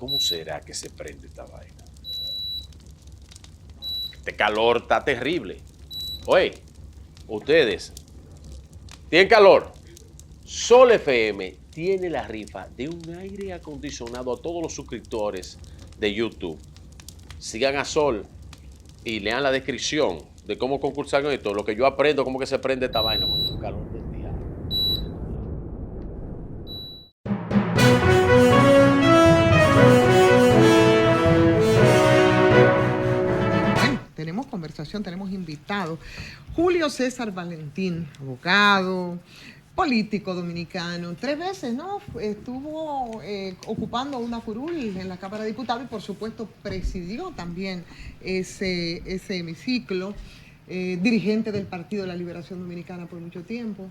¿cómo será que se prende esta vaina? Este calor está terrible. Oye, ustedes tienen calor. Sol FM tiene la rifa de un aire acondicionado a todos los suscriptores de YouTube. Sigan a Sol y lean la descripción de cómo concursar con esto. Lo que yo aprendo, cómo que se prende esta vaina con el calor del día. Tenemos conversación, tenemos invitados. Julio César Valentín, abogado, político dominicano, 3 veces, ¿no? Estuvo ocupando una curul en la Cámara de Diputados y, por supuesto, presidió también ese hemiciclo. Dirigente del Partido de la Liberación Dominicana por mucho tiempo.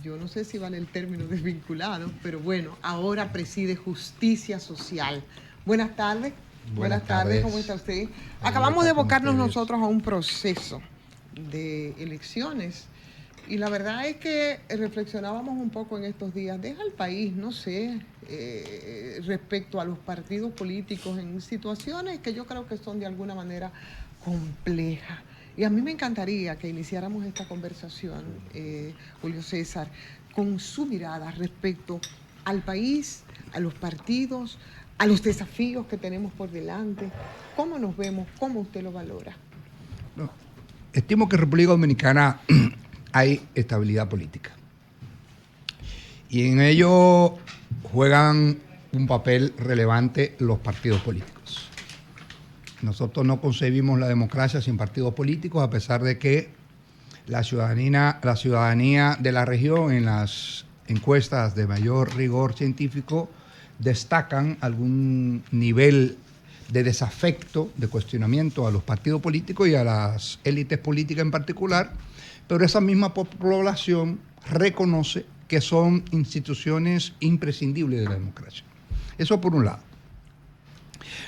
Yo no sé si vale el término desvinculado, pero bueno, ahora preside Justicia Social. Buenas tardes. Buenas tardes, ¿cómo está usted? Acabamos de abocarnos nosotros a un proceso de elecciones y la verdad es que reflexionábamos un poco en estos días. Deja el país, no sé, respecto a los partidos políticos en situaciones que yo creo que son de alguna manera complejas. Y a mí me encantaría que iniciáramos esta conversación, Julio César, con su mirada respecto al país, a los partidos, a los desafíos que tenemos por delante. ¿Cómo nos vemos? ¿Cómo usted lo valora? No, estimo que en República Dominicana hay estabilidad política. Y en ello juegan un papel relevante los partidos políticos. Nosotros no concebimos la democracia sin partidos políticos, a pesar de que la ciudadanía de la región en las encuestas de mayor rigor científico destacan algún nivel de desafecto, de cuestionamiento a los partidos políticos y a las élites políticas en particular, pero esa misma población reconoce que son instituciones imprescindibles de la democracia. Eso por un lado.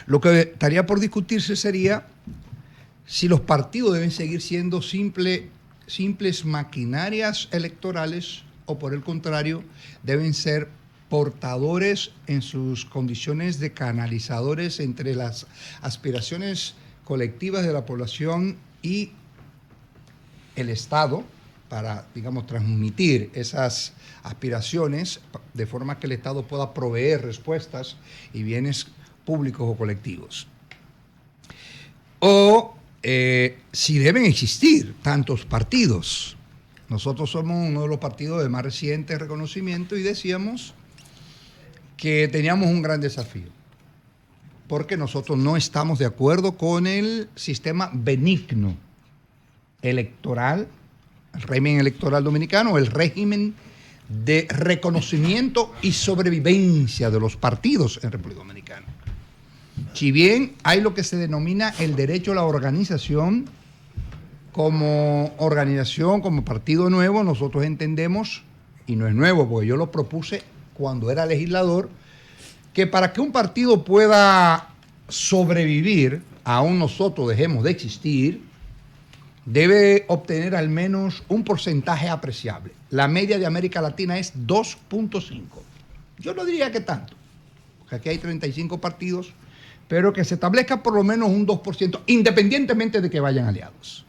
Lo que estaría por discutirse sería si los partidos deben seguir siendo simples maquinarias electorales o, por el contrario, deben ser portadores en sus condiciones de canalizadores entre las aspiraciones colectivas de la población y el Estado para, digamos, transmitir esas aspiraciones de forma que el Estado pueda proveer respuestas y bienes públicos o colectivos. O si deben existir tantos partidos. Nosotros somos uno de los partidos de más reciente reconocimiento y decíamos que teníamos un gran desafío, porque nosotros no estamos de acuerdo con el sistema benigno electoral, el régimen electoral dominicano, el régimen de reconocimiento y sobrevivencia de los partidos en República Dominicana. Si bien hay lo que se denomina el derecho a la organización, como partido nuevo, nosotros entendemos, y no es nuevo porque yo lo propuse cuando era legislador, que para que un partido pueda sobrevivir, aún nosotros dejemos de existir, debe obtener al menos un porcentaje apreciable. La media de América Latina es 2.5. Yo no diría que tanto, porque aquí hay 35 partidos, pero que se establezca por lo menos un 2%, independientemente de que vayan aliados.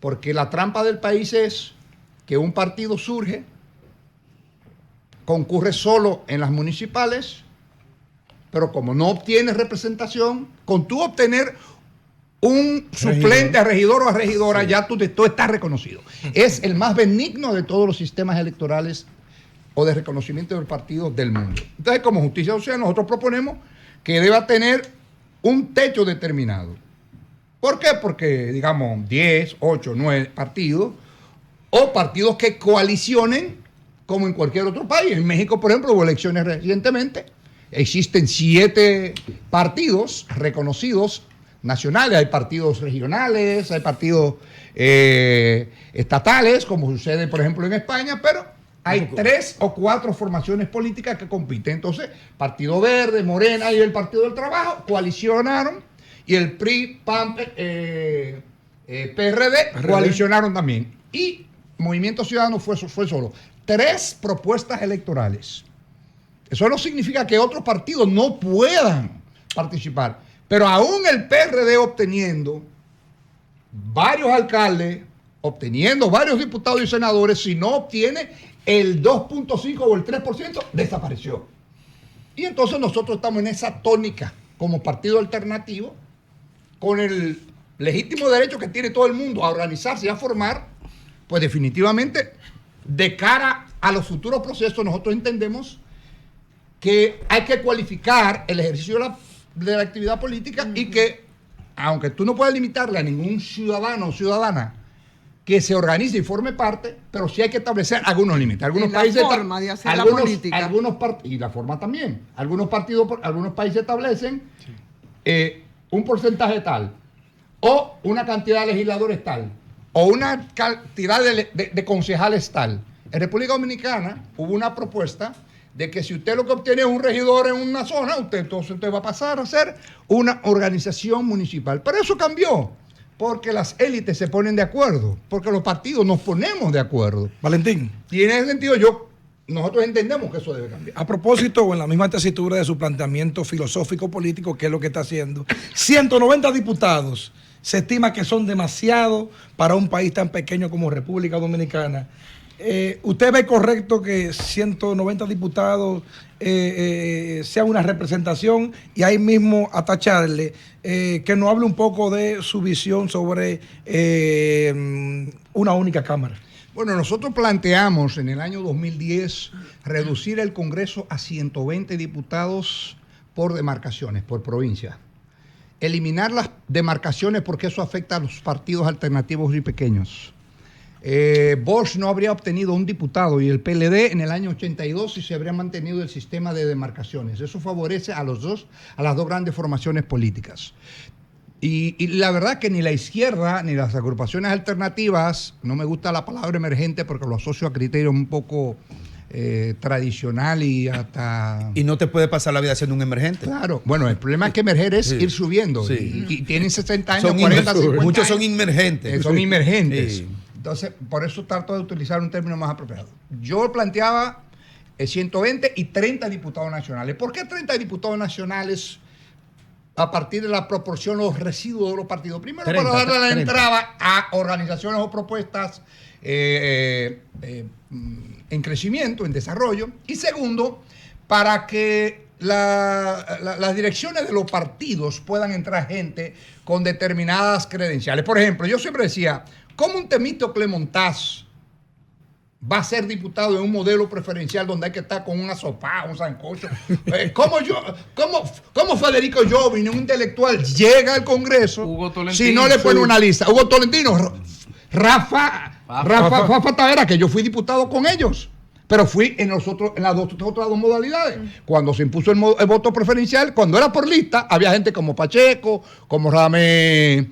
Porque la trampa del país es que un partido surge, concurre solo en las municipales, pero como no obtiene representación, con tú obtener un suplente a regidor o a regidora, sí, ya tú estás reconocido. Es el más benigno de todos los sistemas electorales o de reconocimiento del partido del mundo. Entonces, como Justicia Social, nosotros proponemos que deba tener un techo determinado. ¿Por qué? Porque, digamos, 10, 8, 9 partidos o partidos que coalicionen como en cualquier otro país. En México, por ejemplo, hubo elecciones recientemente. Existen 7 partidos reconocidos nacionales. Hay partidos regionales, hay partidos estatales, como sucede, por ejemplo, en España, pero hay 3 o 4 formaciones políticas que compiten. Entonces, Partido Verde, Morena y el Partido del Trabajo coalicionaron y el PRI, PAN, PRD coalicionaron también. Y Movimiento Ciudadano fue solo. 3 propuestas electorales. Eso no significa que otros partidos no puedan participar. Pero aún el PRD obteniendo varios alcaldes, obteniendo varios diputados y senadores, si no obtiene el 2.5 o el 3%, desapareció. Y entonces nosotros estamos en esa tónica como partido alternativo, con el legítimo derecho que tiene todo el mundo a organizarse y a formar, pues definitivamente, de cara a los futuros procesos, nosotros entendemos que hay que cualificar el ejercicio de la actividad política y que, aunque tú no puedas limitarle a ningún ciudadano o ciudadana que se organice y forme parte, pero sí hay que establecer algunos límites. Algunos países, forma de hacer la política. Y la forma también. Algunos países establecen un porcentaje tal, o una cantidad de legisladores tal, o una cantidad de concejales tal. En República Dominicana hubo una propuesta de que si usted lo que obtiene es un regidor en una zona, entonces usted va a pasar a ser una organización municipal. Pero eso cambió, porque las élites se ponen de acuerdo, porque los partidos nos ponemos de acuerdo. Valentín. Y en ese sentido nosotros entendemos que eso debe cambiar. A propósito, o en la misma tesitura de su planteamiento filosófico político, que es lo que está haciendo, 190 diputados se estima que son demasiado para un país tan pequeño como República Dominicana. ¿Usted ve correcto que 190 diputados sea una representación y ahí mismo atacharle? Que nos hable un poco de su visión sobre una única Cámara. Bueno, nosotros planteamos en el año 2010 reducir el Congreso a 120 diputados por demarcaciones, por provincia. Eliminar las demarcaciones porque eso afecta a los partidos alternativos y pequeños. Bosch no habría obtenido un diputado y el PLD en el año 82 si se habría mantenido el sistema de demarcaciones. Eso favorece a las dos grandes formaciones políticas. Y la verdad que ni la izquierda ni las agrupaciones alternativas, no me gusta la palabra emergente porque lo asocio a criterios un poco tradicional y hasta... Y no te puede pasar la vida siendo un emergente. Claro, bueno, el problema es que emerger es ir subiendo. Sí. Y tienen 60 años, 40, 50 muchos son años. emergentes. Son emergentes. Sí. Entonces, por eso trato de utilizar un término más apropiado. Yo planteaba 120 y 30 diputados nacionales. ¿Por qué 30 diputados nacionales a partir de la proporción, los residuos de los partidos? Primero, 30, para darle la 30. entrada a organizaciones o propuestas en crecimiento, en desarrollo. Y segundo, para que las direcciones de los partidos puedan entrar gente con determinadas credenciales. Por ejemplo, yo siempre decía, ¿cómo un Temístocle Montaz va a ser diputado en un modelo preferencial donde hay que estar con una sopa, un sancocho? ¿Cómo Federico Jovine, un intelectual, llega al Congreso si no le pone una lista? Hugo Tolentino, Rafa Tavera, que yo fui diputado con ellos, pero fui en las otras dos modalidades. Cuando se impuso el voto preferencial, cuando era por lista, había gente como Pacheco, como Radamés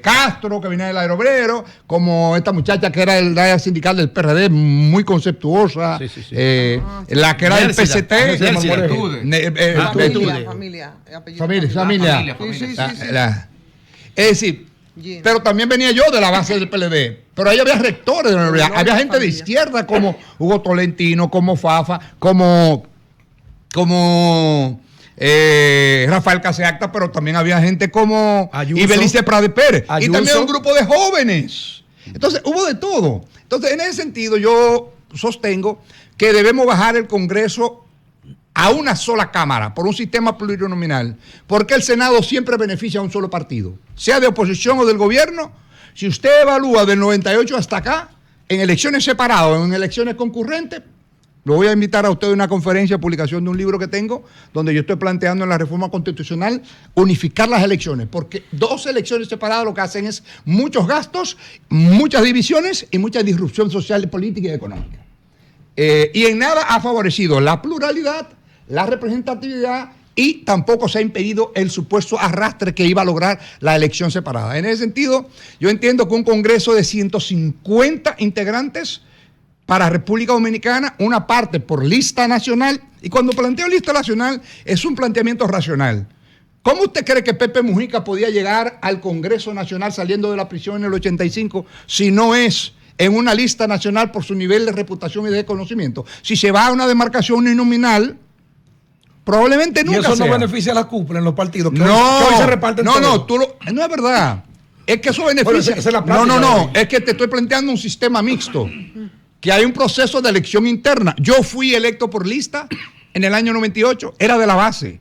Castro, que venía del Aerobrero, como esta muchacha que era el área sindical del PRD, muy conceptuosa, la que era del PCT. Familia. Es decir, pero también venía yo de la base del PLD. Pero ahí había rectores de la universidad, había gente de izquierda como Hugo Tolentino, como Fafa, como Rafael Caseacta, pero también había gente como Ibelice Prade Pérez. Y también un grupo de jóvenes. Entonces, hubo de todo. Entonces, en ese sentido, yo sostengo que debemos bajar el Congreso a una sola Cámara por un sistema plurinominal, porque el Senado siempre beneficia a un solo partido, sea de oposición o del gobierno. Si usted evalúa del 98 hasta acá, en elecciones separadas o en elecciones concurrentes, lo voy a invitar a usted a una conferencia, publicación de un libro que tengo, donde yo estoy planteando en la reforma constitucional unificar las elecciones, porque dos elecciones separadas lo que hacen es muchos gastos, muchas divisiones y mucha disrupción social, política y económica. Y en nada ha favorecido la pluralidad, la representatividad, y tampoco se ha impedido el supuesto arrastre que iba a lograr la elección separada. En ese sentido, yo entiendo que un Congreso de 150 integrantes para República Dominicana, una parte por lista nacional, y cuando planteo lista nacional es un planteamiento racional. ¿Cómo usted cree que Pepe Mujica podía llegar al Congreso Nacional saliendo de la prisión en el 85 si no es en una lista nacional por su nivel de reputación y de conocimiento? Si se va a una demarcación uninominal, Probablemente Y nunca eso no sea. beneficia a la cúpula en los partidos. Que No, hoy se reparten no, todo. no es verdad. Es que eso Bueno, beneficia. esa es la No, práctica no, de hoy. es que te estoy planteando un sistema mixto. Que hay un proceso de elección interna. Yo fui electo por lista en el año 98. Era de la base.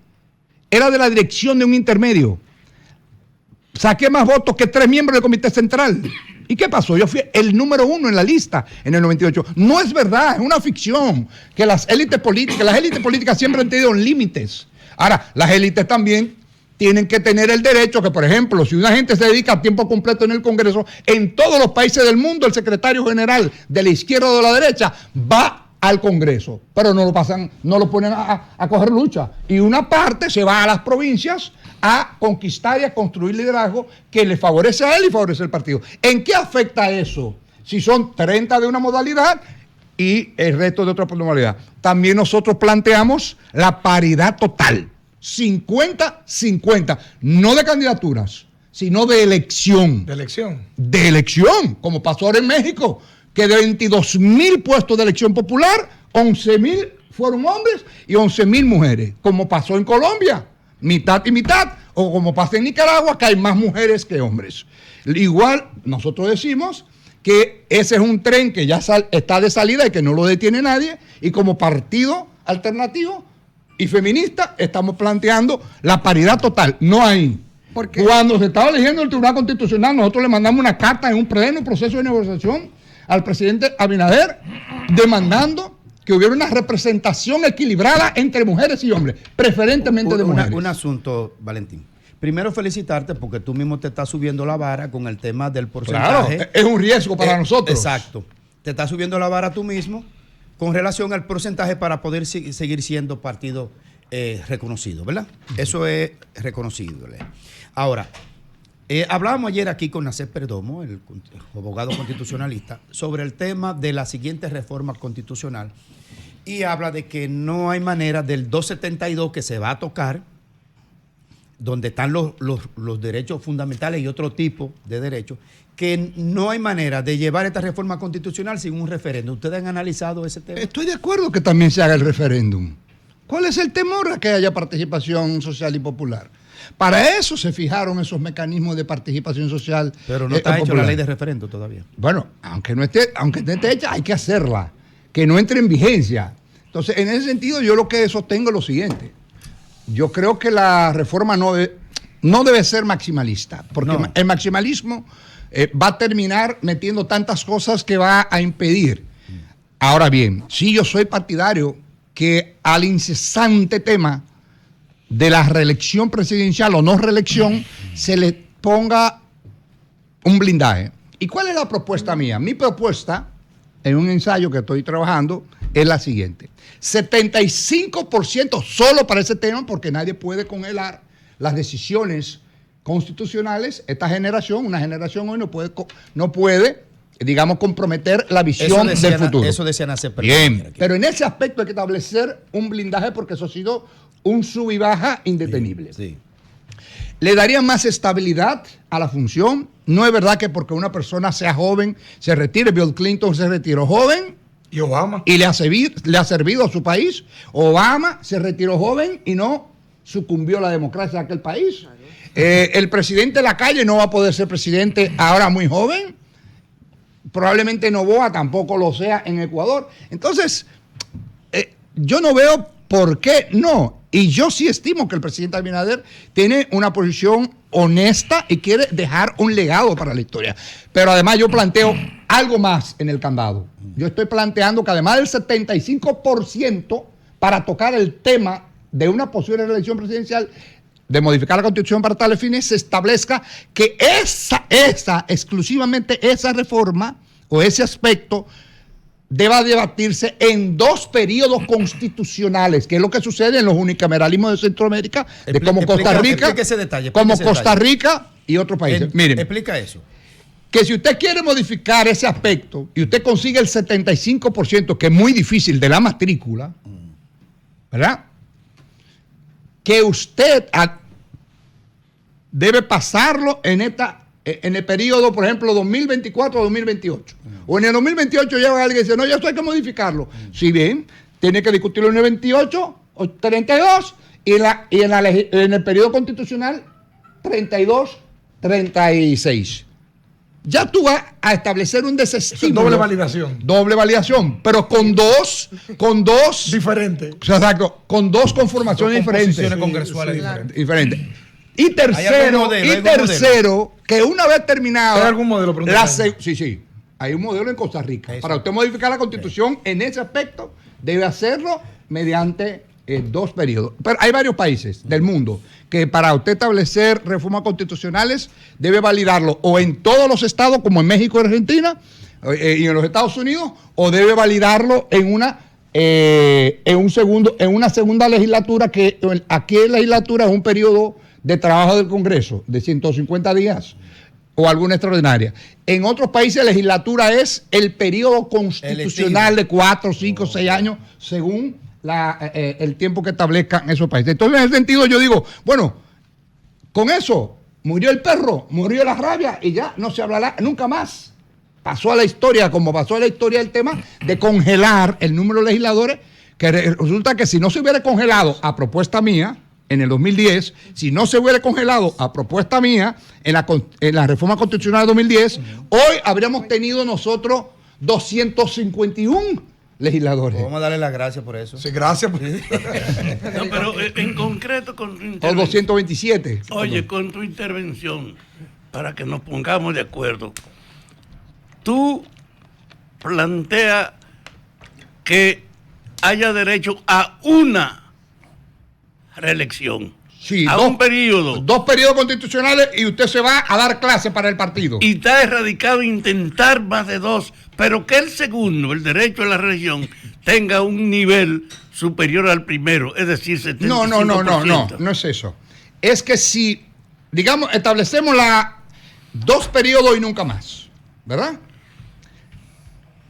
Era de la dirección de un intermedio. Saqué más votos que 3 miembros del comité central. ¿Y qué pasó? Yo fui el número 1 en la lista en el 98. No es verdad, es una ficción que las élites políticas siempre han tenido límites. Ahora, las élites también tienen que tener el derecho que, por ejemplo, si una gente se dedica a tiempo completo en el Congreso, en todos los países del mundo el secretario general de la izquierda o de la derecha va al Congreso, pero no lo pasan, no lo ponen a coger lucha. Y una parte se va a las provincias a conquistar y a construir liderazgo que le favorece a él y favorece al partido. ¿En qué afecta eso? Si son 30 de una modalidad y el resto de otra modalidad. También nosotros planteamos la paridad total. 50-50, no de candidaturas, sino de elección. De elección. De elección, como pasó ahora en México, que de 22,000 puestos de elección popular, 11,000 fueron hombres y 11,000 mujeres, como pasó en Colombia, mitad y mitad, o como pasa en Nicaragua, que hay más mujeres que hombres. Igual, nosotros decimos que ese es un tren que ya está de salida y que no lo detiene nadie, y como partido alternativo y feminista estamos planteando la paridad total, no ahí. Porque Cuando se estaba eligiendo el Tribunal Constitucional, nosotros le mandamos una carta en un pleno proceso de negociación al presidente Abinader, demandando que hubiera una representación equilibrada entre mujeres y hombres, preferentemente de mujeres. Un asunto, Valentín. Primero felicitarte porque tú mismo te estás subiendo la vara con el tema del porcentaje. Claro, es un riesgo para nosotros. Exacto. Te estás subiendo la vara tú mismo con relación al porcentaje para poder seguir siendo partido reconocido, ¿verdad? Eso es reconocible. Ahora, hablábamos ayer aquí con Nacer Perdomo, el abogado constitucionalista, sobre el tema de la siguiente reforma constitucional y habla de que no hay manera del 272 que se va a tocar, donde están los derechos fundamentales y otro tipo de derechos, que no hay manera de llevar esta reforma constitucional sin un referéndum. ¿Ustedes han analizado ese tema? Estoy de acuerdo que también se haga el referéndum. ¿Cuál es el temor a que haya participación social y popular? Para eso se fijaron esos mecanismos de participación social. Pero no está hecho popular. la ley de referéndum todavía. Bueno, aunque no esté hecha, hay que hacerla, que no entre en vigencia. Entonces, en ese sentido, yo lo que sostengo es lo siguiente. Yo creo que la reforma no debe ser maximalista, porque No. el maximalismo va a terminar metiendo tantas cosas que va a impedir. Ahora bien, sí yo soy partidario que al incesante tema de la reelección presidencial o no reelección se le ponga un blindaje. ¿Y cuál es la propuesta mía? Mi propuesta, en un ensayo que estoy trabajando, es la siguiente. 75% solo para ese tema, porque nadie puede congelar las decisiones constitucionales. Esta generación, una generación hoy no puede, digamos, comprometer la visión del futuro. Eso decían hacer. Bien, pero en ese aspecto hay que establecer un blindaje porque eso ha sido un sub y baja indetenible. Sí. Le daría más estabilidad a la función. No es verdad que porque una persona sea joven se retire. Bill Clinton se retiró joven Y Obama. y le ha servido a su país. Obama se retiró joven y no sucumbió a la democracia de aquel país. El presidente Lacalle no va a poder ser presidente ahora muy joven. Probablemente Noboa tampoco lo sea en Ecuador. Entonces, yo no veo por qué no. Y yo sí estimo que el presidente Abinader tiene una posición honesta y quiere dejar un legado para la historia. Pero además yo planteo algo más en el candado. Yo estoy planteando que además del 75% para tocar el tema de una posible reelección presidencial, de modificar la Constitución para tales fines, se establezca que exclusivamente esa reforma o ese aspecto deba debatirse en 2 periodos constitucionales, que es lo que sucede en los unicameralismos de Centroamérica, de como Costa Rica, explica ese detalle, como explica ese Costa detalle. Rica y otros países. Miren, Explica eso. que si usted quiere modificar ese aspecto y usted consigue el 75%, que es muy difícil, de la matrícula, ¿verdad? Que usted debe pasarlo en el periodo, por ejemplo, 2024-2028. O en el 2028 llega alguien y dice, no, ya esto hay que modificarlo. Si bien, tiene que discutirlo en el 28 32 y en el periodo constitucional 32, 36. Ya tú vas a establecer un desestímulo. Doble validación. Doble validación, pero con dos Diferente. exacto, con dos conformaciones diferentes. Posiciones congresuales Diferentes. Y ¿Hay algún tercero, que una vez terminado. ¿Hay algún modelo? Sí. Hay un modelo en Costa Rica. Eso. Para usted modificar la Constitución en ese aspecto, debe hacerlo mediante 2 periodos. Pero hay varios países del mundo que para usted establecer reformas constitucionales debe validarlo o en todos los estados, como en México y Argentina, y en los Estados Unidos, o debe validarlo en una segunda legislatura, que aquí en legislatura es un periodo de trabajo del Congreso de 150 días o alguna extraordinaria. En otros países la legislatura es el periodo constitucional de 4, 5, 6 años, según el tiempo que establezcan esos países. Entonces, en ese sentido, yo digo, bueno, con eso murió el perro, murió la rabia y ya no se hablará nunca más. Pasó a la historia, como pasó a la historia el tema de congelar el número de legisladores, que resulta que si no se hubiera congelado a propuesta mía, en el 2010, si no se hubiera congelado a propuesta mía en la reforma constitucional de 2010, hoy habríamos tenido nosotros 251 legisladores. Vamos a darle las gracias por eso. Sí, gracias. No, pero en concreto con tu O intervención. 227. Oye, con tu intervención, para que nos pongamos de acuerdo, tú planteas que haya derecho a una reelección. Sí, a un periodo. 2 periodos constitucionales y usted se va a dar clase para el partido. Y está erradicado intentar más de 2, pero que el segundo, el derecho a la reelección, tenga un nivel superior al primero, es decir, 75%. No es eso. Es que si, digamos, establecemos 2 periodos y nunca más, ¿verdad?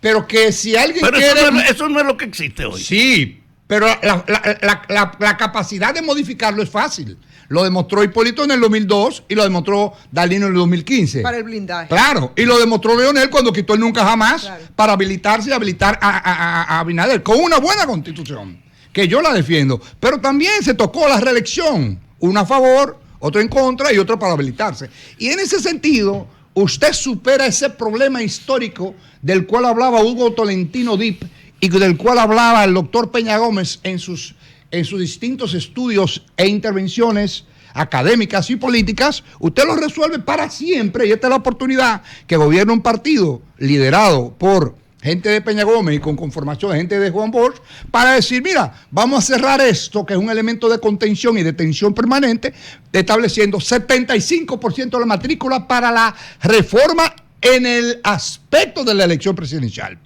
Pero que si alguien Pero quiere... eso no es lo que existe hoy. Sí, pero la capacidad de modificarlo es fácil. Lo demostró Hipólito en el 2002 y lo demostró Dalino en el 2015. Para el blindaje. Claro, y lo demostró Leonel cuando quitó el nunca jamás, Claro, para habilitarse y habilitar a Abinader con una buena constitución, que yo la defiendo. Pero también se tocó la reelección, uno a favor, otro en contra y otro para habilitarse. Y en ese sentido, usted supera ese problema histórico del cual hablaba Hugo Tolentino Dip y del cual hablaba el doctor Peña Gómez en sus distintos estudios e intervenciones académicas y políticas. Usted lo resuelve para siempre, y esta es la oportunidad que gobierna un partido liderado por gente de Peña Gómez y con conformación de gente de Juan Bosch, para decir, mira, vamos a cerrar esto, que es un elemento de contención y de tensión permanente, estableciendo 75% de la matrícula para la reforma en el aspecto de la elección presidencial.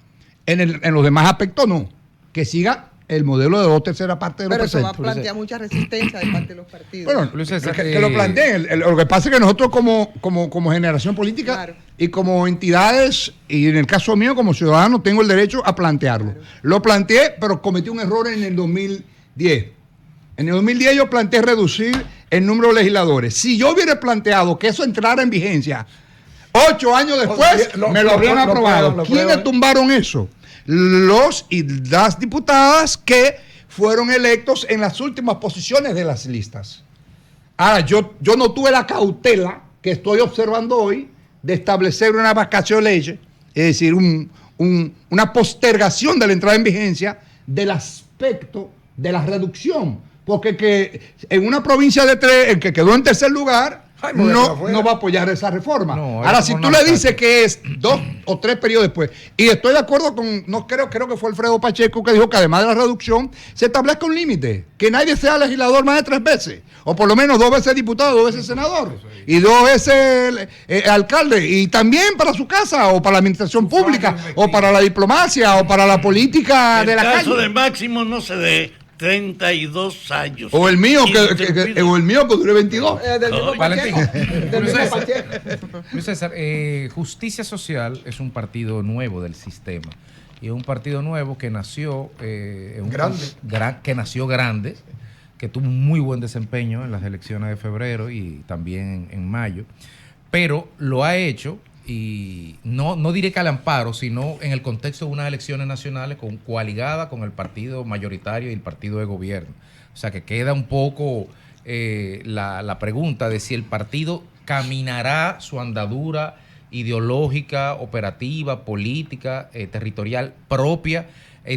En los demás aspectos no. Que siga el modelo de 2/3 partes de los Pero eso va a presentes. plantear mucha resistencia de parte de los partidos. Bueno, Julio César, que lo planteen. Lo que pasa es que nosotros como generación política, Claro, y como entidades, y en el caso mío como ciudadano, tengo el derecho a plantearlo. Claro. Lo planteé, pero cometí un error en el 2010. En el 2010 yo planteé reducir el número de legisladores. Si yo hubiera planteado que eso entrara en vigencia 8 años después, me lo habrían aprobado. ¿Quiénes tumbaron eso? Los y las diputadas que fueron electos en las últimas posiciones de las listas. Ahora, yo no tuve la cautela que estoy observando hoy de establecer una vacación ley, es decir, una postergación de la entrada en vigencia del aspecto de la reducción. Porque que en una provincia de 3, el que quedó en tercer lugar, no va a apoyar esa reforma. No, ahora, eso si no tú nos le dices ataque. que es 2 o 3 periodos después, y estoy de acuerdo con, no creo que fue Alfredo Pacheco que dijo que además de la reducción, se establezca un límite, que nadie sea legislador más de 3 veces, o por lo menos 2 veces diputado, 2 veces senador, y 2 veces alcalde, y también para su casa, o para la administración pública, o para la diplomacia, o para la política El de la caso calle. de Máximo no se dé 32 años. O el mío, Interrumpido. o el mío que dure 22. Del mismo Valentín. Pacheco. Del Julio mismo César. Pacheco. Julio César, Justicia Social es un partido nuevo del sistema. Y es un partido nuevo que nació que nació grande, que tuvo un muy buen desempeño en las elecciones de febrero y también en mayo, pero lo ha hecho y no diré que al amparo, sino en el contexto de unas elecciones nacionales coaligada con el partido mayoritario y el partido de gobierno. O sea que queda un poco la pregunta de si el partido caminará su andadura ideológica, operativa, política, territorial propia,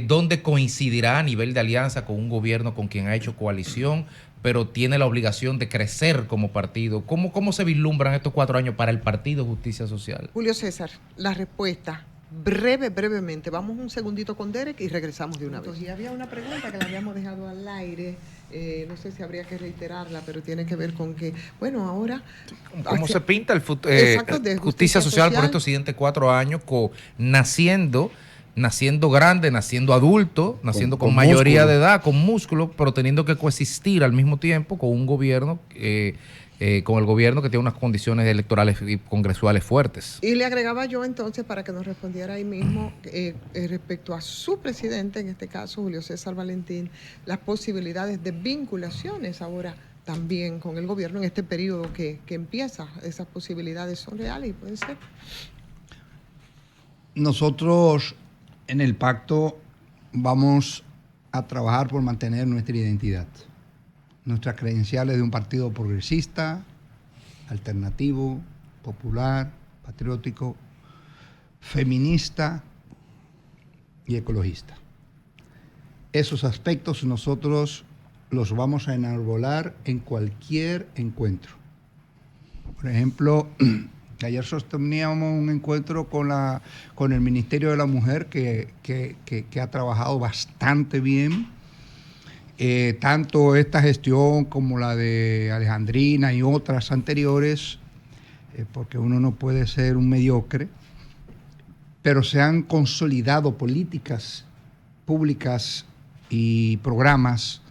donde coincidirá a nivel de alianza con un gobierno con quien ha hecho coalición, pero tiene la obligación de crecer como partido. ¿Cómo se vislumbran estos 4 años para el Partido Justicia Social? Julio César, la respuesta brevemente. Vamos un segundito con Derek y regresamos de una vez. Y había una pregunta que la habíamos dejado al aire, no sé si habría que reiterarla, pero tiene que ver con que, bueno, ahora... ¿Cómo se pinta el justicia social por estos siguientes 4 años, naciendo grande, naciendo adulto, naciendo con mayoría músculo de edad, con músculo, pero teniendo que coexistir al mismo tiempo con un gobierno, con el gobierno que tiene unas condiciones electorales y congresuales fuertes? Y le agregaba yo entonces, para que nos respondiera ahí mismo, respecto a su presidente, en este caso Julio César Valentín, las posibilidades de vinculaciones ahora también con el gobierno en este periodo que empieza. ¿Esas posibilidades son reales y pueden ser? Nosotros en el pacto vamos a trabajar por mantener nuestra identidad, nuestras credenciales de un partido progresista, alternativo, popular, patriótico, feminista y ecologista. Esos aspectos nosotros los vamos a enarbolar en cualquier encuentro. Por ejemplo, ayer sosteníamos un encuentro con el Ministerio de la Mujer que ha trabajado bastante bien. Tanto esta gestión como la de Alejandrina y otras anteriores, porque uno no puede ser un mediocre, pero se han consolidado políticas públicas y programas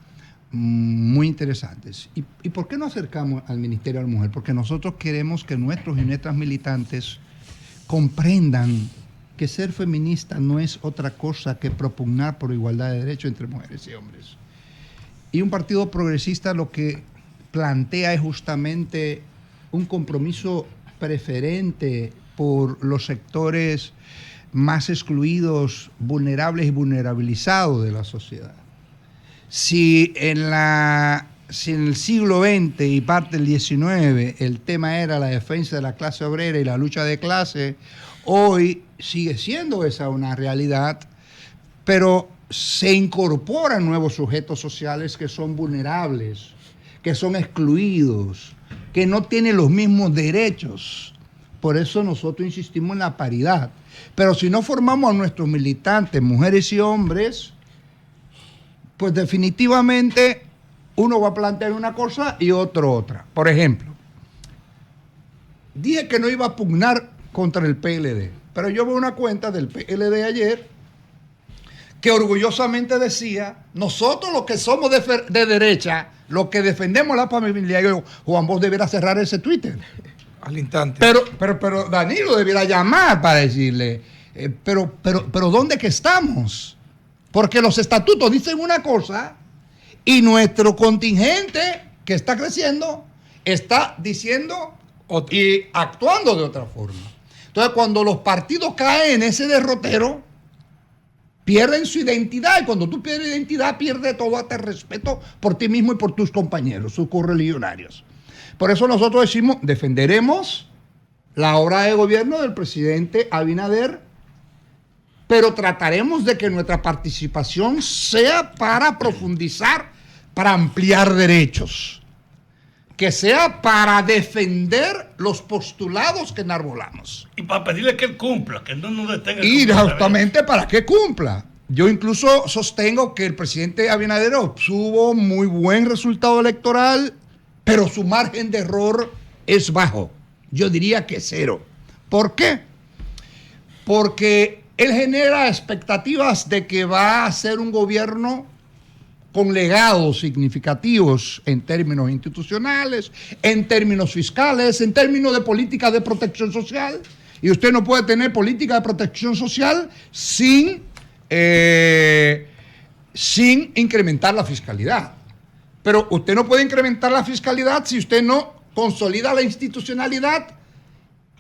muy interesantes. ¿Y por qué no acercamos al Ministerio de la Mujer? Porque nosotros queremos que nuestros y nuestras militantes comprendan que ser feminista no es otra cosa que propugnar por igualdad de derechos entre mujeres y hombres. Y un partido progresista lo que plantea es justamente un compromiso preferente por los sectores más excluidos, vulnerables y vulnerabilizados de la sociedad. Si en el siglo XX y parte del XIX el tema era la defensa de la clase obrera y la lucha de clase, hoy sigue siendo esa una realidad, pero se incorporan nuevos sujetos sociales que son vulnerables, que son excluidos, que no tienen los mismos derechos. Por eso nosotros insistimos en la paridad. Pero si no formamos a nuestros militantes, mujeres y hombres, pues definitivamente uno va a plantear una cosa y otro otra. Por ejemplo, dije que no iba a pugnar contra el PLD, pero yo veo una cuenta del PLD ayer que orgullosamente decía, nosotros los que somos de derecha, los que defendemos la familia, Juan Bosch debiera cerrar ese Twitter. Al instante. Pero Danilo debiera llamar para decirle, pero ¿dónde que estamos? Porque los estatutos dicen una cosa y nuestro contingente que está creciendo está diciendo otra y actuando de otra forma. Entonces, cuando los partidos caen en ese derrotero, pierden su identidad, y cuando tú pierdes identidad, pierdes todo hasta el respeto por ti mismo y por tus compañeros, sus correligionarios. Por eso nosotros decimos, defenderemos la obra de gobierno del presidente Abinader, pero trataremos de que nuestra participación sea para profundizar, para ampliar derechos, que sea para defender los postulados que enarbolamos. Y para pedirle que él cumpla, que no nos detenga. Y justamente para que cumpla. Yo incluso sostengo que el presidente Abinader obtuvo muy buen resultado electoral, pero su margen de error es bajo. Yo diría que 0. ¿Por qué? Porque él genera expectativas de que va a ser un gobierno con legados significativos en términos institucionales, en términos fiscales, en términos de política de protección social. Y usted no puede tener política de protección social sin incrementar la fiscalidad. Pero usted no puede incrementar la fiscalidad si usted no consolida la institucionalidad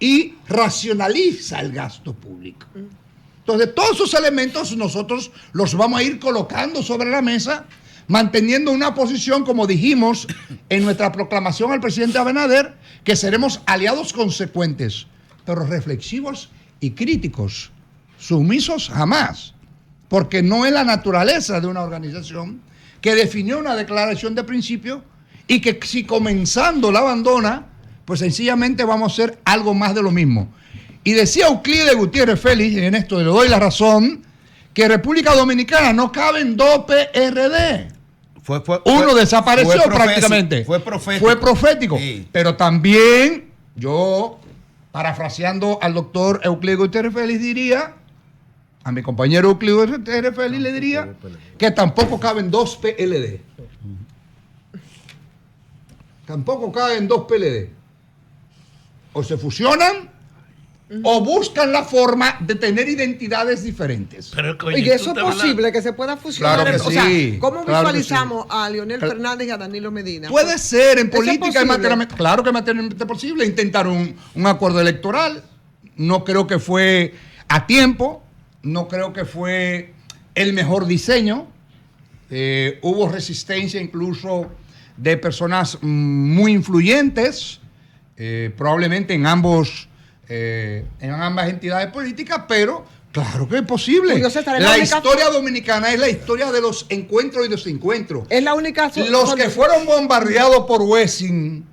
y racionaliza el gasto público. Entonces, todos esos elementos nosotros los vamos a ir colocando sobre la mesa, manteniendo una posición, como dijimos en nuestra proclamación al presidente Abinader, que seremos aliados consecuentes, pero reflexivos y críticos, sumisos jamás, porque no es la naturaleza de una organización que definió una declaración de principio y que si comenzando la abandona, pues sencillamente vamos a hacer algo más de lo mismo. Y decía Euclides Gutiérrez Félix, en esto le doy la razón, que República Dominicana no caben dos PRD. Uno desapareció prácticamente. Fue profético. Fue profético. Sí. Pero también yo, parafraseando al doctor Euclides Gutiérrez Félix, diría, a mi compañero Euclides Gutiérrez Félix le diría que tampoco caben dos PLD. Tampoco caben dos PLD. O se fusionan o buscan la forma de tener identidades diferentes. Pero, coño, Y eso es posible que se pueda fusionar. Claro que O sea, sí, ¿cómo claro que visualizamos a Leonel Fernández y a Danilo Medina? Puede ser en ¿Eso es política y posible? materialmente. Claro que materialmente posible. Intentaron un acuerdo electoral. No creo que fue a tiempo. No creo que fue el mejor diseño. Hubo resistencia incluso de personas muy influyentes, probablemente en ambas entidades políticas, pero claro que es posible. Julio César, La historia dominicana es la historia de los encuentros y desencuentros. Es la única... Los que fueron bombardeados por Wessing,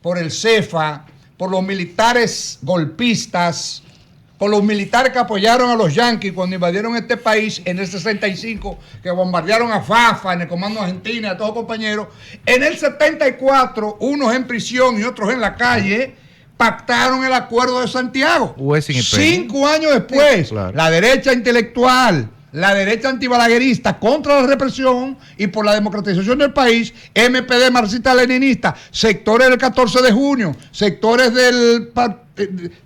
por el CEFA, por los militares golpistas, por los militares que apoyaron a los yanquis cuando invadieron este país en el 65, que bombardearon a Fafa en el Comando Argentina, a todos compañeros. En el 74, unos en prisión y otros en la calle, pactaron el Acuerdo de Santiago. Wessing y Peña. 5 años después, Claro. la derecha intelectual, la derecha antibalaguerista contra la represión y por la democratización del país, MPD marxista-leninista, sectores del 14 de junio, sectores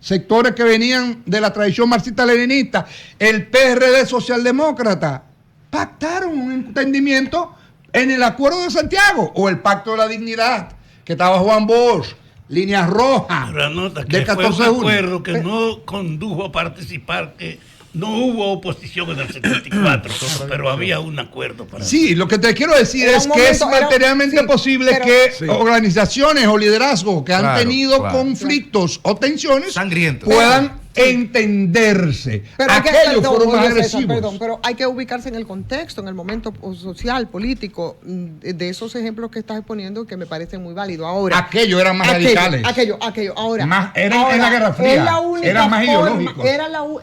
sectores que venían de la tradición marxista-leninista, el PRD socialdemócrata, pactaron un entendimiento en el Acuerdo de Santiago o el Pacto de la Dignidad, que estaba Juan Bosch, líneas rojas, Pero anota del que fue 14 un de junio. acuerdo que no condujo a participar, que no hubo oposición en el 74, pero había un acuerdo para Sí, lo que te quiero decir Era es un que es momento, materialmente sí, posible pero- que Sí. organizaciones o liderazgos que han Claro, tenido claro. conflictos o tensiones Sangrientos. puedan entenderse. Pero hay que, Aquellos perdón, fueron más Julio César, agresivos. perdón, pero hay que ubicarse en el contexto, en el momento social, político, de esos ejemplos que estás exponiendo que me parecen muy válidos. Ahora, Aquellos eran más radicales. Aquello. Ahora, Eran en la Guerra Fría. es la única Eran más forma, ideológicos.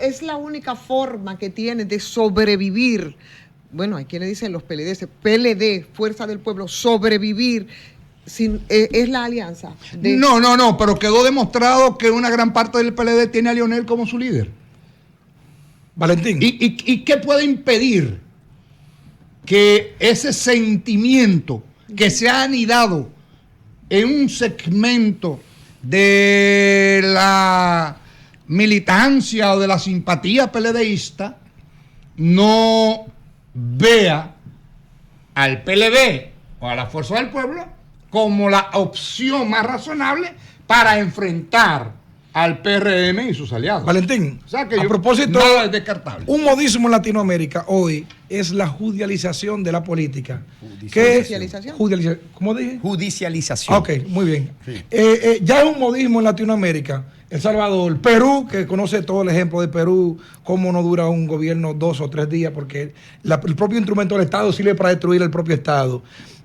es la única forma que tiene de sobrevivir. Bueno, hay quienes dicen los PLD, Fuerza del Pueblo, sobrevivir. Es la alianza. No, pero quedó demostrado que una gran parte del PLD tiene a Leonel como su líder. Valentín. ¿Y qué puede impedir que ese sentimiento que se ha anidado en un segmento de la militancia o de la simpatía PLDista no vea al PLD o a la Fuerza del Pueblo como la opción más razonable para enfrentar al PRM y sus aliados? Valentín, O sea que a yo- propósito, nada es descartable. un modismo en Latinoamérica hoy es la judicialización de la política. ¿Judicialización? ¿Cómo dije? Judicialización. Ok, muy bien. Ya es un modismo en Latinoamérica. El Salvador, Perú, que conoce todo el ejemplo de Perú, cómo no dura un gobierno 2 o 3 días, porque el propio instrumento del Estado sirve para destruir el propio Estado.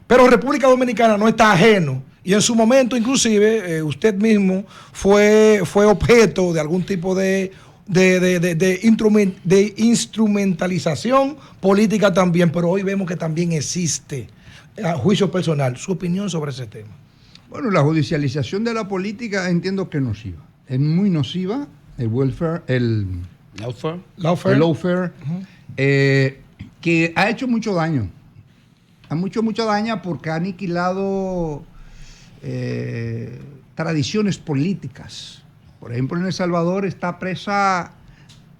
Pero República Dominicana no está ajeno. Y en su momento, inclusive, usted mismo fue objeto de algún tipo de instrumentalización política también, pero hoy vemos que también existe, a juicio personal. ¿Su opinión sobre ese tema? Bueno, la judicialización de la política entiendo que es nociva. Es muy nociva el welfare, el lawfare, que ha hecho mucho daño. Ha hecho mucho daño porque ha aniquilado tradiciones políticas. Por ejemplo, en El Salvador está presa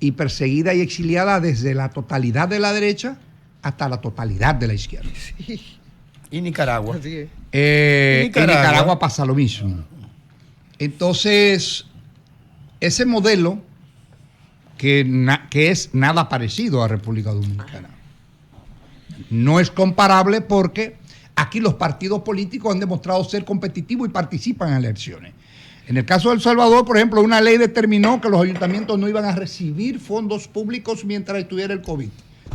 y perseguida y exiliada desde la totalidad de la derecha hasta la totalidad de la izquierda. Y Nicaragua. Así es. En Nicaragua. Nicaragua pasa lo mismo. Entonces, ese modelo que es nada parecido a República Dominicana. No es comparable porque aquí los partidos políticos han demostrado ser competitivos y participan en elecciones. En el caso de El Salvador, por ejemplo, una ley determinó que los ayuntamientos no iban a recibir fondos públicos mientras estuviera el COVID.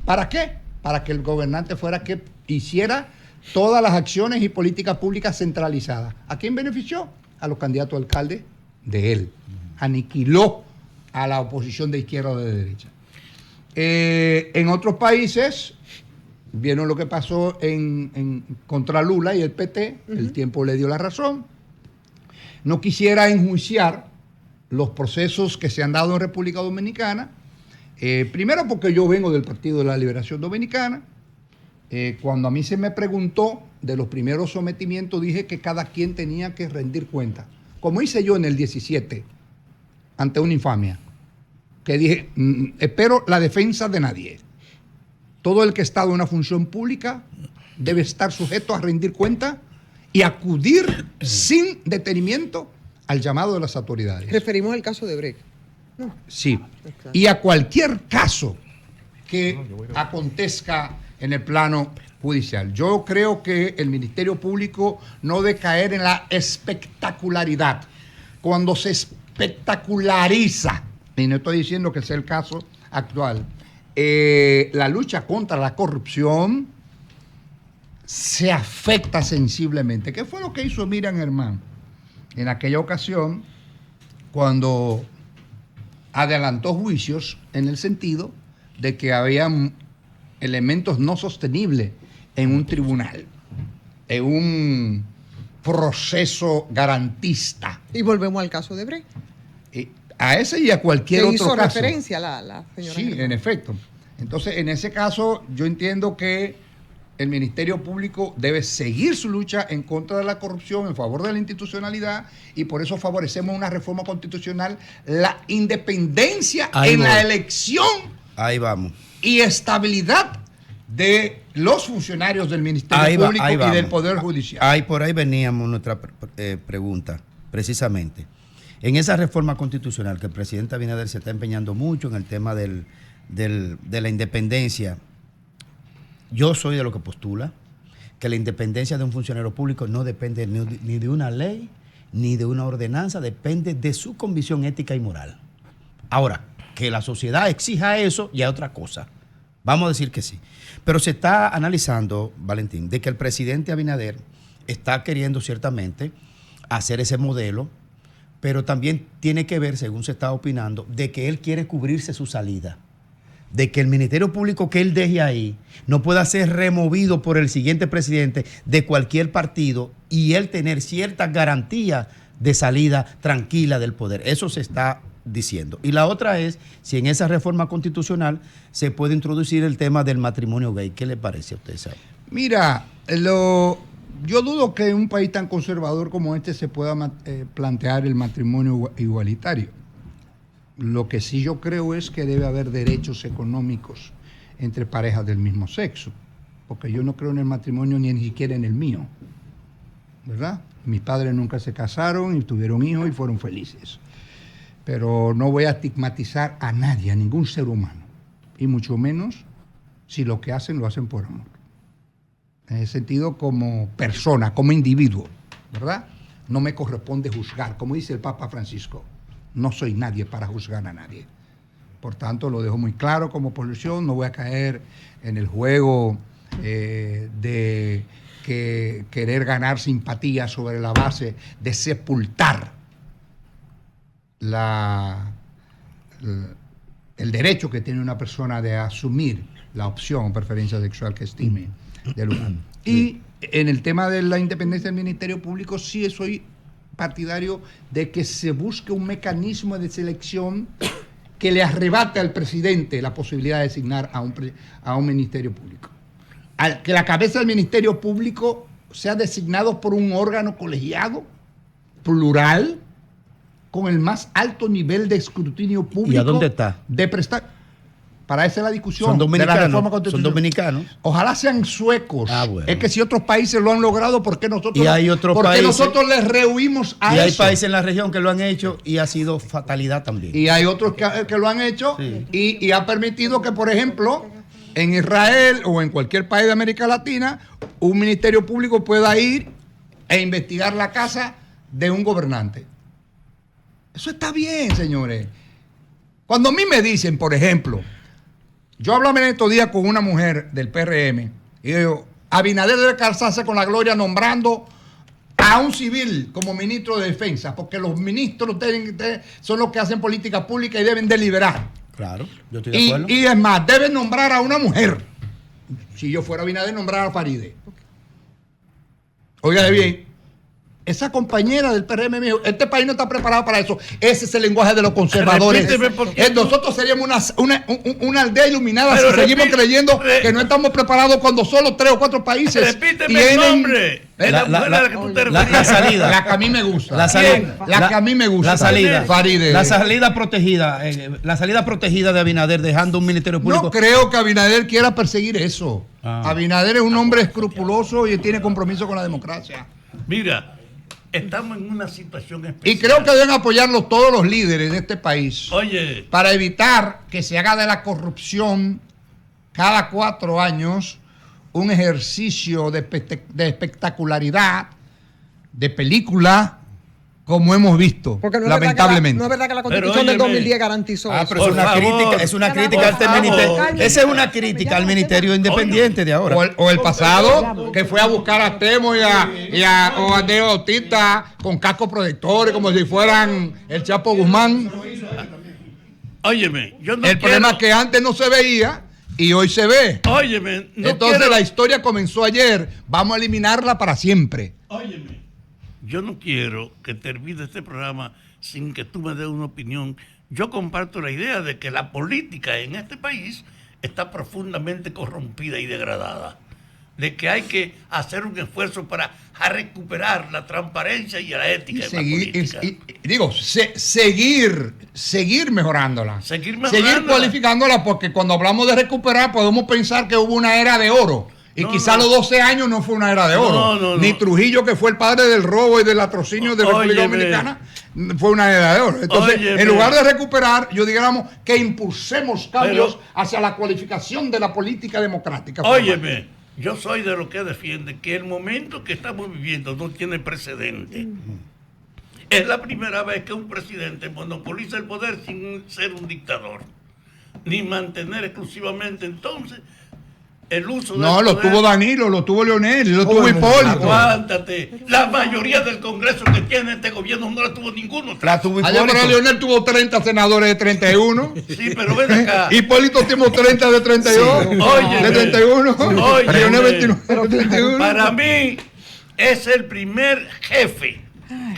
¿Para qué? Para que el gobernante fuera que hiciera todas las acciones y políticas públicas centralizadas. ¿A quién benefició? A los candidatos a alcalde de él. Aniquiló a la oposición de izquierda o de derecha. En otros países, vieron lo que pasó contra Lula y el PT, el tiempo le dio la razón. No quisiera enjuiciar los procesos que se han dado en República Dominicana, primero porque yo vengo del Partido de la Liberación Dominicana. Cuando a mí se me preguntó de los primeros sometimientos, dije que cada quien tenía que rendir cuenta, como hice yo en el 17, ante una infamia, que dije, espero la defensa de nadie. Todo el que está en una función pública debe estar sujeto a rendir cuenta y acudir sin detenimiento al llamado de las autoridades. Referimos al caso de Brecht. No. Sí. Y a cualquier caso que acontezca en el plano judicial. Yo creo que el Ministerio Público no debe caer en la espectacularidad. Cuando se espectaculariza, y no estoy diciendo que sea el caso actual, la lucha contra la corrupción se afecta sensiblemente. ¿Qué fue lo que hizo Miriam Germán en aquella ocasión cuando adelantó juicios en el sentido de que había elementos no sostenibles en un tribunal, en un proceso garantista? Y volvemos al caso de Brecht. A ese y a cualquier otro caso. Hizo referencia la señora. Sí, Germán. en efecto. Entonces, en ese caso, yo entiendo que el Ministerio Público debe seguir su lucha en contra de la corrupción, en favor de la institucionalidad, y por eso favorecemos una reforma constitucional, la independencia en la elección. Ahí vamos. Y estabilidad de los funcionarios del Ministerio Público y del Poder Judicial. Por ahí veníamos nuestra pregunta, precisamente. En esa reforma constitucional que el presidente Abinader se está empeñando mucho en el tema de la independencia, yo soy de lo que postula que la independencia de un funcionario público no depende ni de una ley ni de una ordenanza, depende de su convicción ética y moral. Ahora, que la sociedad exija eso ya es otra cosa. Vamos a decir que sí. Pero se está analizando, Valentín, de que el presidente Abinader está queriendo ciertamente hacer ese modelo, pero también tiene que ver, según se está opinando, de que él quiere cubrirse su salida. De que el Ministerio Público que él deje ahí no pueda ser removido por el siguiente presidente de cualquier partido y él tener ciertas garantías de salida tranquila del poder. Eso se está diciendo. Y la otra es si en esa reforma constitucional se puede introducir el tema del matrimonio gay. ¿Qué le parece a usted, sabe? Mira, yo dudo que en un país tan conservador como este se pueda plantear el matrimonio igualitario. Lo que sí yo creo es que debe haber derechos económicos entre parejas del mismo sexo, porque yo no creo en el matrimonio ni siquiera en el mío, ¿verdad? Mis padres nunca se casaron y tuvieron hijos y fueron felices. Pero no voy a estigmatizar a nadie, a ningún ser humano, y mucho menos si lo que hacen lo hacen por amor. En ese sentido, como persona, como individuo, ¿verdad? No me corresponde juzgar, como dice el Papa Francisco. No soy nadie para juzgar a nadie. Por tanto, lo dejo muy claro como posición. No voy a caer en el juego de querer ganar simpatía sobre la base de sepultar el derecho que tiene una persona de asumir la opción o preferencia sexual que estime del humano. Y en el tema de la independencia del Ministerio Público, sí soy partidario de que se busque un mecanismo de selección que le arrebate al presidente la posibilidad de designar a un ministerio público. Que la cabeza del Ministerio Público sea designado por un órgano colegiado, plural, con el más alto nivel de escrutinio público. ¿Y a dónde está? De prestar. Para esa es la discusión Son de la dominicanos. reforma Son constitucional. dominicanos. Ojalá sean suecos. Ah, bueno. Es que si otros países lo han logrado, ¿por qué nosotros, Y hay otros ¿por qué países- nosotros les rehuimos a Y hay eso? países en la región que lo han hecho y ha sido fatalidad también. Y hay otros que lo han hecho y ha permitido que, por ejemplo, en Israel o en cualquier país de América Latina, un ministerio público pueda ir e investigar la casa de un gobernante. Eso está bien, señores. Cuando a mí me dicen, por ejemplo, yo hablaba en estos días con una mujer del PRM y digo, Abinader debe casarse con la gloria nombrando a un civil como ministro de defensa, porque los ministros son los que hacen política pública y deben deliberar. Claro, yo estoy de acuerdo. Y es más, deben nombrar a una mujer. Si yo fuera Abinader, nombrar a Faride. Óigale bien. Esa compañera del PRM me dijo, este país no está preparado para eso. Ese es el lenguaje de los conservadores. Repíteme, porque Nosotros seríamos una aldea iluminada Pero si seguimos creyendo re- que no estamos preparados cuando solo 3 o 4 países Repíteme el nombre. Es la La- mujer la- a la que tú te la refieres. salida. La que a mí me gusta. La salida. La que a mí me gusta. La salida. Faride. La salida protegida. La salida protegida de Abinader dejando un ministerio público. No creo que Abinader quiera perseguir eso. Ah. Abinader es un hombre escrupuloso y tiene compromiso con la democracia. Mira, estamos en una situación Y especial. creo que deben apoyarlo todos los líderes de este país Oye, para evitar que se haga de la corrupción cada 4 años un ejercicio de espectacularidad, de película, como hemos visto, Porque no lamentablemente. no es verdad que la Pero Constitución del óyeme. 2010 garantizó Ah, eso. pero Por es una favor. crítica, es una crítica al Por favor. ministerio. Esa es una crítica al ministerio independiente de ahora. O el pasado, que fue a buscar a Temo y a Diego Bautista con cascos protectores, como si fueran el Chapo Guzmán. óyeme, yo no El problema es que antes no se veía y hoy se ve. Óyeme, no Entonces quiero- la historia comenzó ayer. Vamos a eliminarla para siempre. Óyeme, yo no quiero que termine este programa sin que tú me des una opinión. Yo comparto la idea de que la política en este país está profundamente corrompida y degradada. De que hay que hacer un esfuerzo para recuperar la transparencia y la ética en la política. Seguir mejorándola. Seguir mejorándola. Seguir cualificándola, porque cuando hablamos de recuperar podemos pensar que hubo una era de oro. Y No, quizá no. los 12 años no fue una era de oro. No. Ni Trujillo, que fue el padre del robo y del latrocinio de República Óyeme. Dominicana, fue una era de oro. Entonces, Óyeme. en lugar de recuperar, yo digamos que impulsemos cambios Pero- hacia la cualificación de la política democrática. Óyeme, yo soy de los que defiende que el momento que estamos viviendo no tiene precedente. Es la primera vez que un presidente monopoliza el poder sin ser un dictador, ni mantener exclusivamente entonces el uso del No, lo poder. tuvo Danilo, lo tuvo Leonel, lo Todo tuvo el mundo. Hipólito. Aguántate. La mayoría del Congreso que tiene este gobierno no la tuvo ninguno. La tuvo Allá para Hipólito. Leonel tuvo 30 senadores de 31. Sí, pero ven acá. Hipólito tuvo 30 de 32. Sí. Óyeme. De 31. Óyeme. Leonel 29 de 31. Para mí es el primer jefe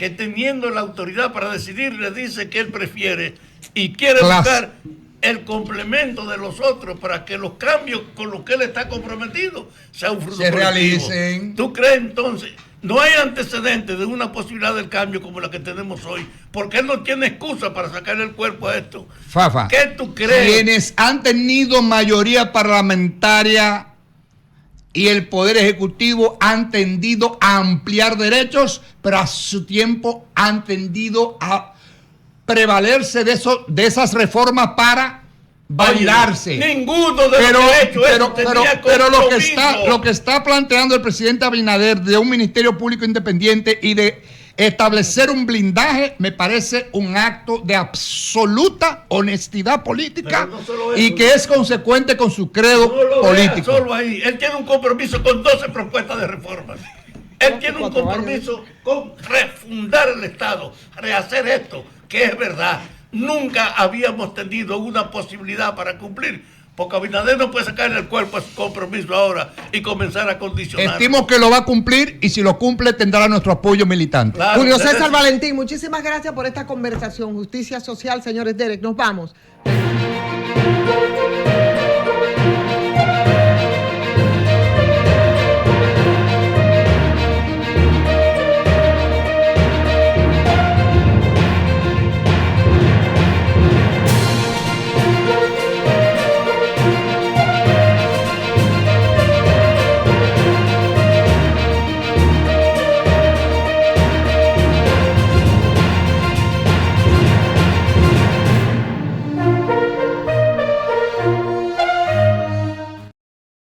que teniendo la autoridad para decidir le dice que él prefiere y quiere Clase. buscar el complemento de los otros para que los cambios con los que él está comprometido sean un fruto Se colectivo. realicen. ¿Tú crees entonces? No hay antecedentes de una posibilidad del cambio como la que tenemos hoy, porque él no tiene excusa para sacarle el cuerpo a esto. Fafa, ¿Qué tú crees? quienes han tenido mayoría parlamentaria y el Poder Ejecutivo han tendido a ampliar derechos, pero a su tiempo han tendido a prevalerse de esas reformas para validarse. Oye, ninguno de los que ha hecho eso tenía pero compromiso. lo que está planteando el presidente Abinader de un ministerio público independiente y de establecer un blindaje me parece un acto de absoluta honestidad política Pero no solo eso, y que es consecuente con su credo No lo vea político. solo ahí. Él tiene un compromiso con 12 propuestas de reformas. Él tiene un 4 compromiso con refundar el Estado, rehacer esto, que es verdad. Nunca habíamos tenido una posibilidad para cumplir, porque Abinader no puede sacarle el cuerpo a su compromiso ahora y comenzar a condicionar. Estimo que lo va a cumplir y si lo cumple tendrá nuestro apoyo militante. Claro, Julio ustedes- César Valentín, muchísimas gracias por esta conversación. Justicia social, señores Derek, nos vamos.